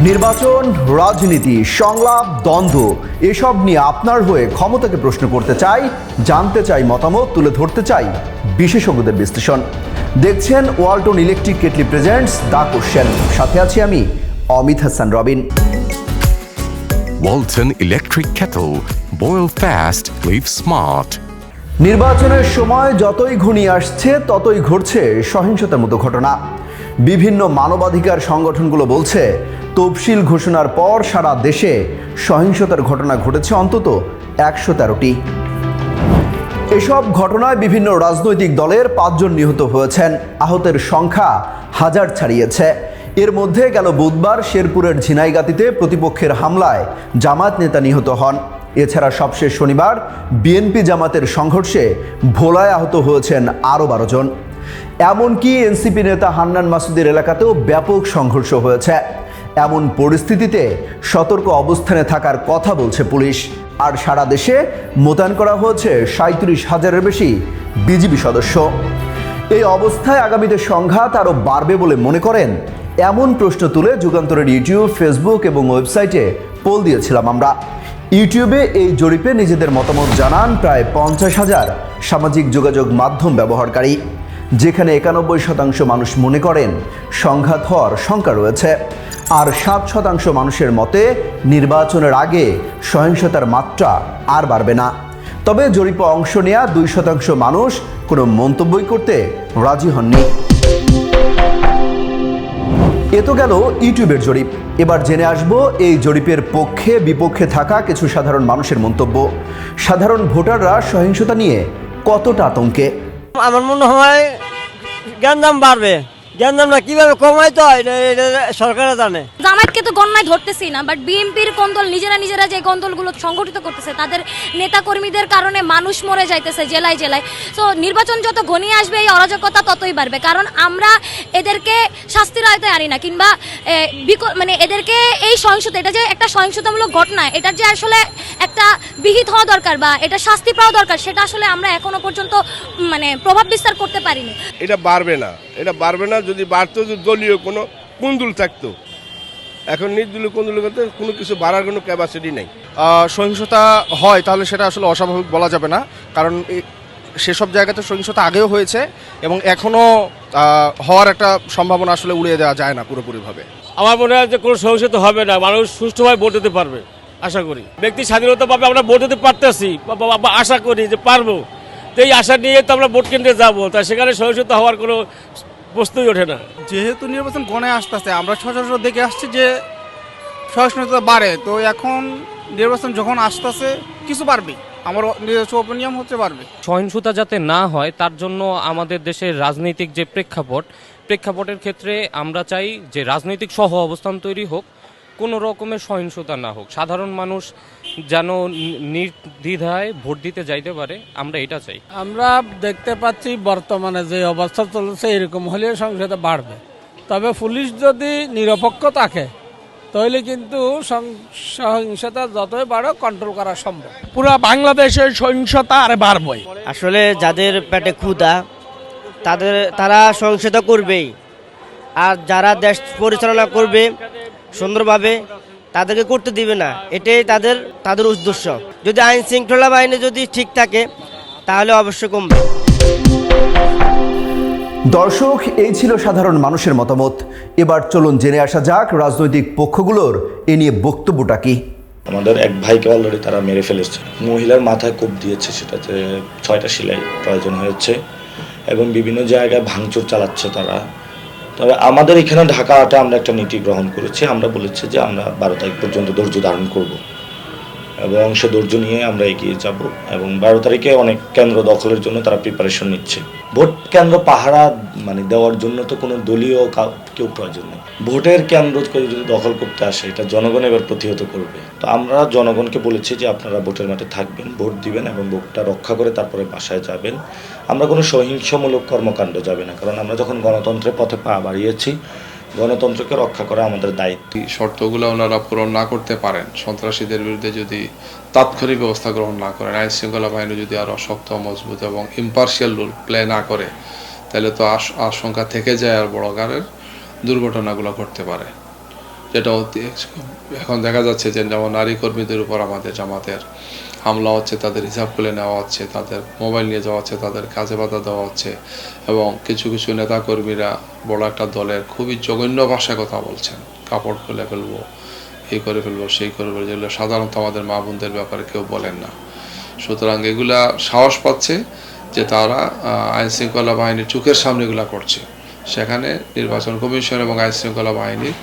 নির্বাচন, রাজনীতি, সংলাপ, দ্বন্দ্ব এসব নিয়ে আপনার হয়ে ক্ষমতাকে প্রশ্ন করতে চাই, জানতে চাই মতামত, তুলে ধরতে চাই বিশেষজ্ঞদের বিশ্লেষণ। দেখছেন Walton electric kettle presents the question. সাথে আছি আমি Amit Hasan Robin. Walton Electric Kettle. Boil fast, live smart. নির্বাচনের সময় যতই ঘনিয়ে আসছে ততই ঘটছে সহিংসতার মতো ঘটনা। বিভিন্ন মানবাধিকার সংগঠনগুলো বলছে, তফসিল ঘোষণার পর সারা দেশে সহিংসতার ঘটনা ঘটেছে অন্তত 113টি। এসব ঘটনায় বিভিন্ন রাজনৈতিক দলের 5 জন নিহত হয়েছেন, আহতের সংখ্যা হাজার ছাড়িয়েছে। এর মধ্যে গেল বুধবার শেরপুরের ঝিনাইগাতীতে প্রতিপক্ষের হামলায় জামাত নেতা নিহত হন। এছাড়া সবশেষ শনিবার বিএনপি জামাতের সংঘর্ষে ভোলায় আহত হয়েছেন আরও 12 জন। এমনকি এনসিপি নেতা হান্নান মাসুদের এলাকাতেও ব্যাপক সংঘর্ষ হয়েছে। এমন পরিস্থিতিতে সতর্ক অবস্থানে থাকার কথা বলছে পুলিশ। আর সারা দেশে মোতায়েন করা হয়েছে 37,000-এর বেশি বিজিবি সদস্য। এই অবস্থায় আগামীতে সংঘাত আরও বাড়বে বলে মনে করেন এমন প্রশ্ন তুলে যুগান্তরের ইউটিউব, ফেসবুক এবং ওয়েবসাইটে পোল দিয়েছিলাম আমরা। ইউটিউবে এই জরিপে নিজেদের মতামত জানান প্রায় 50,000 সামাজিক যোগাযোগ মাধ্যম ব্যবহারকারী, যেখানে 91% মানুষ মনে করেন সংঘাত হওয়ার শঙ্কা রয়েছে। আর 7% মানুষের মতে নির্বাচনের আগে সহিংসতার মাত্রা আর বাড়বে না। তবে জরিপে অংশ নেওয়া 2% মানুষ কোনো মন্তব্যই করতে রাজি হননি। এ তো গেল ইউটিউবের জরিপ। এবার জেনে আসব এই জরিপের পক্ষে বিপক্ষে থাকা কিছু সাধারণ মানুষের মন্তব্য। সাধারণ ভোটাররা সহিংসতা নিয়ে কতটা আতঙ্কে। আমার মনে হয় গ্যাঞ্জাম বাড়বে। গ্যাঞ্জামটা কিভাবে কমাইতে হয় এটা সরকারে জানে। জামায়াতকে তো গণনায় ধরতেছি না, বাট বিএনপির কোন দল নিজেরা যে কোন দলগুলো সংগঠিত করতেছে তাদের নেতা কর্মীদের কারণে মানুষ মরে যাইতেছে জেলায় জেলায়। তো নির্বাচন যত ঘনিয়ে আসবে এই অরাজকতা ততই বাড়বে, কারণ আমরা এদেরকে শাস্তির আওতায় আনি না, কিংবা মানে এদেরকে এই সহিংসতা, এটা যে একটা সহিংসতামূলক ঘটনা, এটার যে আসলে একটা বিহিত হওয়া দরকার বা এটা শাস্তি পাওয়া দরকার, সেটা আসলে আমরা এখনো পর্যন্ত মানে প্রভাব বিস্তার করতে পারিনি। এটা বাড়বে না যদি বাড়তো, যদি দলীয় কোনো কুন্দুল থাকতো। এখন নির্দলীয় কুন্দুল করতে কোনো কিছু বাড়ার কোনো ক্যাপাসিটি নেই। সহিংসতা হয় তাহলে সেটা আসলে অস্বাভাবিক বলা যাবে না, কারণ সেসব জায়গাতে সহিংসতা আগেও হয়েছে এবং এখনও হওয়ার একটা সম্ভাবনা আসলে উড়িয়ে দেওয়া যায় না পুরোপুরিভাবে। আমার মনে হয় যে কোনো সহিংসতা হবে না, মানুষ সুষ্ঠুভাবে ভোট দিতে পারবে আশা করি। ব্যক্তি স্বাধীনতা পাবে, আমরা ভোট দিতে পারতেছি বা আশা করি যে পারবো। তো এই আশা নিয়ে তো আমরা ভোট কেন্দ্রে যাবো, তাই সেখানে সহিংসতা হওয়ার কোনো প্রশ্নই ওঠে না। যেহেতু নির্বাচন গণে আসতেছে, আমরা সচরাচর দেখে আসছি যে সহিংসতা বাড়ে। তো এখন নির্বাচন যখন আসতেছে কিছু বাড়বে, আমার নিজস্ব অপিনিয়ন হচ্ছে বাড়বে। সহিংসতা যাতে না হয় তার জন্য আমাদের দেশের রাজনৈতিক যে প্রেক্ষাপটের ক্ষেত্রে আমরা চাই যে রাজনৈতিক সহ অবস্থান তৈরি হোক, কোনো রকমের সহিংসতা না হোক, সাধারণ মানুষ যেন নির্দ্বিধায় ভোট দিতে যাইতে পারে, আমরা এটা চাই। আমরা দেখতে পাচ্ছি বর্তমানে যে অবস্থা চলছে এরকম হলে সহিংসতা বাড়বে। তবে পুলিশ যদি নিরপেক্ষ থাকে তাহলে কিন্তু সহিংসতা যতই বাড়ে কন্ট্রোল করা সম্ভব। পুরো বাংলাদেশের সহিংসতা আর বাড়বই। আসলে যাদের পেটে ক্ষুধা তারা সহিংসতা করবেই, আর যারা দেশ পরিচালনা করবে সুন্দরভাবে তাদেরকে করতে দিবে না, এটাই তাদের উদ্দেশ্য। যদি আইন শৃঙ্খলা বাহিনী যদি ঠিক থাকে তাহলে অবশ্যই কমবে। দর্শক, এই ছিল সাধারণ মানুষের মতামত। এবার চলুন জেনে আসা যাক রাজনৈতিক পক্ষগুলোর এ নিয়ে বক্তব্যটা কি। আমাদের এক ভাইকে অলরেডি তারা মেরে ফেলেছে। মহিলার মাথায় কোপ দিয়েছে, সেটাতে 6টা সেলাই প্রয়োজন হয়েছে এবং বিভিন্ন জায়গায় ভাঙচুর চালাচ্ছে তারা। তবে আমাদের এখানে ঢাকাতে আমরা একটা নীতি গ্রহণ করেছি। আমরা বলেছি যে আমরা 12 তারিখ পর্যন্ত ধৈর্য ধারণ করব এবং সে ধৈর্য নিয়ে আমরা এগিয়ে যাব। এবং 12 তারিখে অনেক কেন্দ্র দখলের জন্য তারা প্রিপারেশন নিচ্ছে। ভোট কেন্দ্র পাহারা দেওয়ার জন্য তো কোনো দলীয় কেউ প্রয়োজন নেই। ভোটের কেন্দ্রকে যদি দখল করতে আসে, এটা জনগণ এবার প্রতিহত করবে। তো আমরা জনগণকে বলেছি যে আপনারা ভোটের মাঠে থাকবেন, ভোট দিবেন এবং ভোটটা রক্ষা করে তারপরে বাসায় যাবেন। আমরা কোনো সহিংসমূলক কর্মকাণ্ড যাবে না, কারণ আমরা যখন গণতন্ত্রের পথে পা বাড়িয়েছি, গণতন্ত্রকে রক্ষা করা আমাদের দায়িত্ব। শর্তগুলো ওনারা পূরণ না করতে পারেন, সন্ত্রাসীদের বিরুদ্ধে যদি তাৎক্ষণিক ব্যবস্থা গ্রহণ না করেন, আইন শৃঙ্খলা বাহিনী যদি আরও শক্ত, মজবুত এবং ইম্পার্শিয়াল রুল প্লে না করে, তাহলে তো আশঙ্কা থেকে যায় আর বড় আকারের দুর্ঘটনাগুলো ঘটতে পারে। যেটা এখন দেখা যাচ্ছে যে যেমন নারী কর্মীদের উপর আমাদের জামাতের হামলা হচ্ছে, তাদের হিসাব খুলে নেওয়া হচ্ছে, তাদের মোবাইল নিয়ে যাওয়া হচ্ছে, তাদের কাজে বাধা দেওয়া হচ্ছে, এবং কিছু কিছু নেতাকর্মীরা বড় একটা দলের খুবই জঘন্য ভাষায় কথা বলছেন, কাপড় খুলে ফেলবো, এই করে ফেলবো, সেই করে ফেলবো, যেগুলো সাধারণত আমাদের মা বোনদের ব্যাপারে কেউ বলেন না। সুতরাং এগুলা সাহস পাচ্ছে যে তারা আইন শৃঙ্খলা বাহিনীর চোখের সামনে এগুলা করছে। সেখানে নির্বাচন কমিশন এবং আইন শৃঙ্খলা বাহিনীর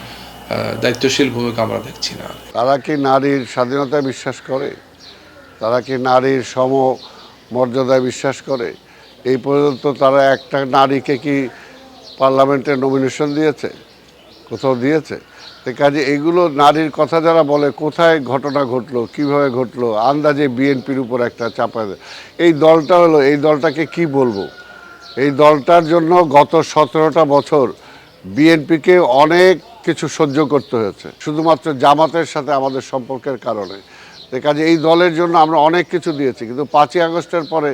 দায়িত্বশীল ভূমিকা আমরা দেখছি না। তারা কি নারীর স্বাধীনতায় বিশ্বাস করে? তারা কি নারীর সম মর্যাদায় বিশ্বাস করে? এই পর্যন্ত তারা একটা নারীকে কি পার্লামেন্টে নমিনেশন দিয়েছে? কোথাও দিয়েছে? তো কাজে এগুলো নারীর কথা যারা বলে, কোথায় ঘটনা ঘটলো, কিভাবে ঘটলো, আন্দাজে বিএনপির উপর একটা চাপা দেয়। এই দলটা হলো, এই দলটাকে কি বলবো, এই দলটার জন্য গত 17টা বছর বিএনপিকে অনেক কিছু সহ্য করতে হয়েছে, শুধুমাত্র জামাতের সাথে আমাদের সম্পর্কের কারণে। তো কাজে এই দলের জন্য আমরা অনেক কিছু দিয়েছি, কিন্তু 5ই আগস্টের পরে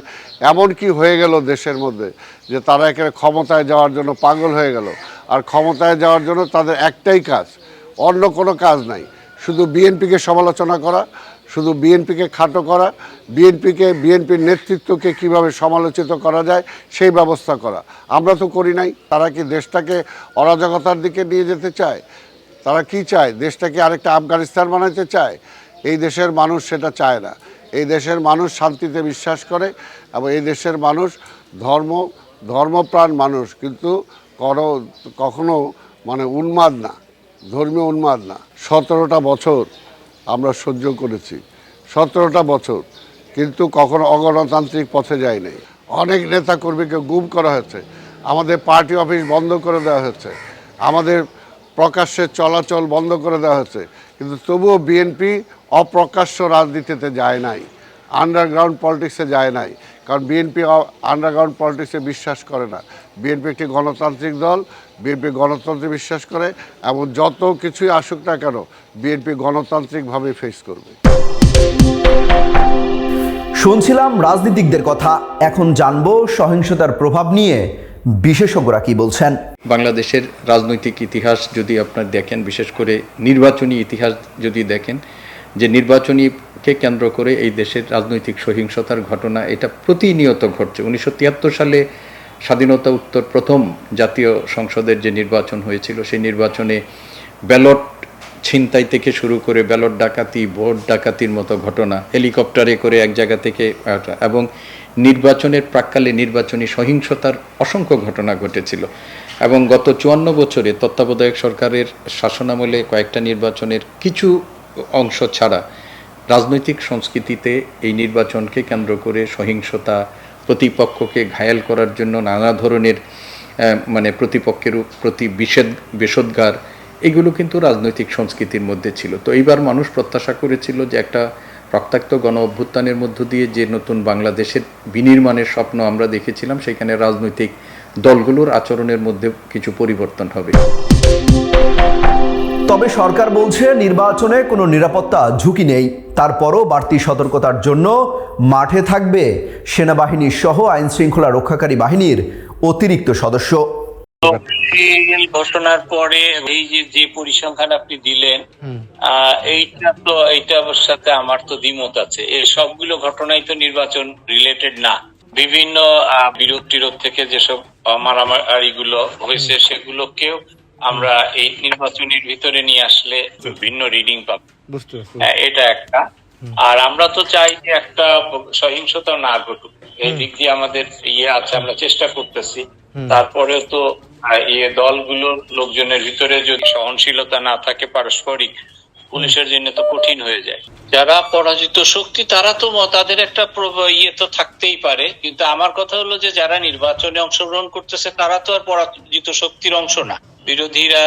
এমন কি হয়ে গেল দেশের মধ্যে যে তারা একেবারে ক্ষমতায় যাওয়ার জন্য পাগল হয়ে গেল। আর ক্ষমতায় যাওয়ার জন্য তাদের একটাই কাজ, অন্য কোনো কাজ নাই, শুধু বিএনপিকে সমালোচনা করা, শুধু বিএনপিকে খাটো করা, বিএনপির নেতৃত্বকে কিভাবে সমালোচিত করা যায় সেই ব্যবস্থা করা। আমরা তো করি নাই। তারা কি দেশটাকে অরাজকতার দিকে নিয়ে যেতে চায়? তারা কি চায়? দেশটাকে আরেকটা আফগানিস্তান বানাতে চায়? এই দেশের মানুষ সেটা চায় না। এই দেশের মানুষ শান্তিতে বিশ্বাস করে, এবং এই দেশের মানুষ ধর্মপ্রাণ মানুষ, কিন্তু কখনো মানে উন্মাদ না, ধর্মীয় উন্মাদ না। 17টা বছর আমরা সহ্য করেছি, 17টা বছর, কিন্তু কখনো অগণতান্ত্রিক পথে যাই নাই। অনেক নেতাকর্মীকে গুম করা হয়েছে, আমাদের পার্টি অফিস বন্ধ করে দেওয়া হয়েছে, আমাদের প্রকাশ্যে চলাচল বন্ধ করে দেওয়া হয়েছে, কিন্তু তবুও বিএনপি অপ্রকাশ্য রাজনীতিতে যায় নাই, আন্ডারগ্রাউন্ড পলিটিক্সে যায় নাই। কারণ বিএনপি আন্ডারগ্রাউন্ড পলিটিক্সে বিশ্বাস করে না। বিএনপি একটি গণতান্ত্রিক দল, বিএনপি গণতন্ত্রে বিশ্বাস করে, এবং যত কিছুই আসুক না কেন বিএনপি গণতান্ত্রিকভাবে ফেস করবে। শুনছিলাম রাজনীতিকদের কথা, এখন জানবো সহিংসতার প্রভাব নিয়ে বিশেষজ্ঞরা কি বলছেন। বাংলাদেশের রাজনৈতিক ইতিহাস যদি আপনার দেখেন, বিশেষ করে নির্বাচনী ইতিহাস যদি দেখেন, যে নির্বাচনীকে কেন্দ্র করে এই দেশের রাজনৈতিক সহিংসতার ঘটনা এটা প্রতিনিয়ত ঘটছে। 1973 সালে স্বাধীনতা উত্তর প্রথম জাতীয় সংসদের যে নির্বাচন হয়েছিল, সেই নির্বাচনে ব্যালট ছিনতাই থেকে শুরু করে ব্যালট ডাকাতি, ভোট ডাকাতির মতো ঘটনা, হেলিকপ্টারে করে এক জায়গা থেকে, এবং নির্বাচনের প্রাক্কালে নির্বাচনী সহিংসতার অসংখ্য ঘটনা ঘটেছিল। এবং গত 54 বছরে তত্ত্বাবধায়ক সরকারের শাসনামলে কয়েকটা নির্বাচনের কিছু অংশ ছাড়া রাজনৈতিক সংস্কৃতিতে এই নির্বাচনকে কেন্দ্র করে সহিংসতা, প্রতিপক্ষকে ঘায়েল করার জন্য নানা ধরনের মানে প্রতিপক্ষের প্রতি বিষোদ্গার, এগুলো কিন্তু রাজনৈতিক সংস্কৃতির মধ্যে ছিল। তো এইবার মানুষ প্রত্যাশা করেছিল যে একটা রক্তাক্ত গণ অভ্যুত্থানের মধ্য দিয়ে যে নতুন বাংলাদেশের বিনির্মাণের স্বপ্ন আমরা দেখেছিলাম, সেখানে রাজনৈতিক দলগুলোর আচরণের মধ্যে কিছু পরিবর্তন হবে। তবে সরকার বলছে নির্বাচনে কোনো নিরাপত্তা ঝুঁকি নেই। তারপরও বাড়তি সতর্কতার জন্য মাঠে থাকবে সেনাবাহিনী সহ আইন শৃঙ্খলা রক্ষাকারী বাহিনীর অতিরিক্ত সদস্য। ঘটনার পরে এই যে পরিসংখ্যান আপনি দিলেন, এইটার সাথে আমার তো দ্বিমত আছে। এই সবগুলো ঘটনাই তো নির্বাচন রিলেটেড না। বিভিন্ন বিরোধ টিরোধ থেকে যেসব মারামারিগুলো হয়েছে সেগুলোকেও আমরা এই নির্বাচনের ভিতরে নিয়ে আসলে ভিন্ন রিডিং পাবো, এটা একটা। আর আমরা তো চাই যে একটা সহিংসতা না ঘটুক, এই দিক দিয়ে আমাদের আছে, আমরা চেষ্টা করতেছি। তারপরেও তো দলগুলোর লোকজনের ভিতরে যদি সহনশীলতা না থাকে পারস্পরিক, পুলিশের জন্য তো কঠিন হয়ে যায়। যারা পরাজিত শক্তি তারা তো তাদের একটা তো থাকতেই পারে, কিন্তু আমার কথা হলো যে যারা নির্বাচনে অংশগ্রহণ করতেছে তারা তো আর পরাজিত শক্তির অংশ না। বিরোধীরা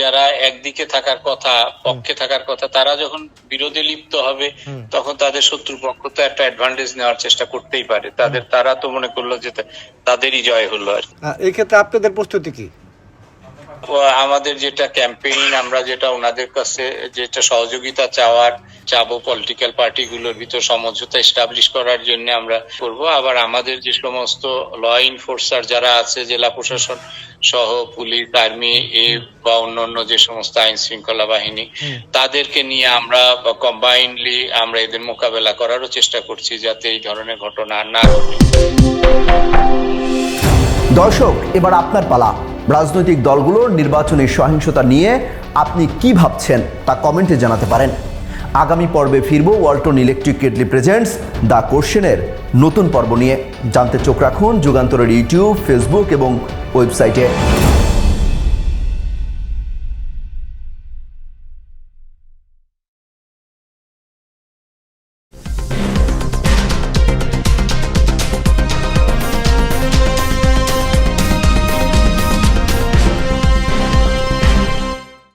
যারা একদিকে থাকার কথা, পক্ষে থাকার কথা, তারা যখন বিরোধে লিপ্ত হবে তখন তাদের শত্রুপক্ষ তো একটা অ্যাডভান্টেজ নেওয়ার চেষ্টা করতেই পারে। তারা তো মনে করলো যে তাদেরই জয় হলো। আর এই ক্ষেত্রে আপনাদের প্রস্তুতি কি? আমাদের যেটা ক্যাম্পেইন, আমরা যেটা ওনাদের কাছে যেটা সহযোগিতা চাওয়ার, চাবো পলিটিক্যাল পার্টিগুলোর ভিতর সমঝোতা এস্টাবলিশ করার জন্য আমরা করব। আবার আমাদের যে সমস্ত ল এনফোর্সার যারা আছে, জেলা প্রশাসন সহ পুলিশ, আর্মি বা অন্যান্য যে সমস্ত আইন শৃঙ্খলা বাহিনী, তাদেরকে নিয়ে আমরা কম্বাইনলি আমরা এদের মোকাবেলা করারও চেষ্টা করছি যাতে এই ধরনের ঘটনা না ঘটে। দর্শক, এবার আপনার পালা। রাজনৈতিক দলগুলোর নির্বাচনী সহিংসতা নিয়ে আপনি কি ভাবছেন তা কমেন্টে জানাতে পারেন। আগামী পর্বে ফিরব Walton electric kettle presents the কোশ্চেনের নতুন পর্ব নিয়ে। জানতে চোখ রাখুন যুগান্তরের ইউটিউব, ফেসবুক এবং ওয়েবসাইটে।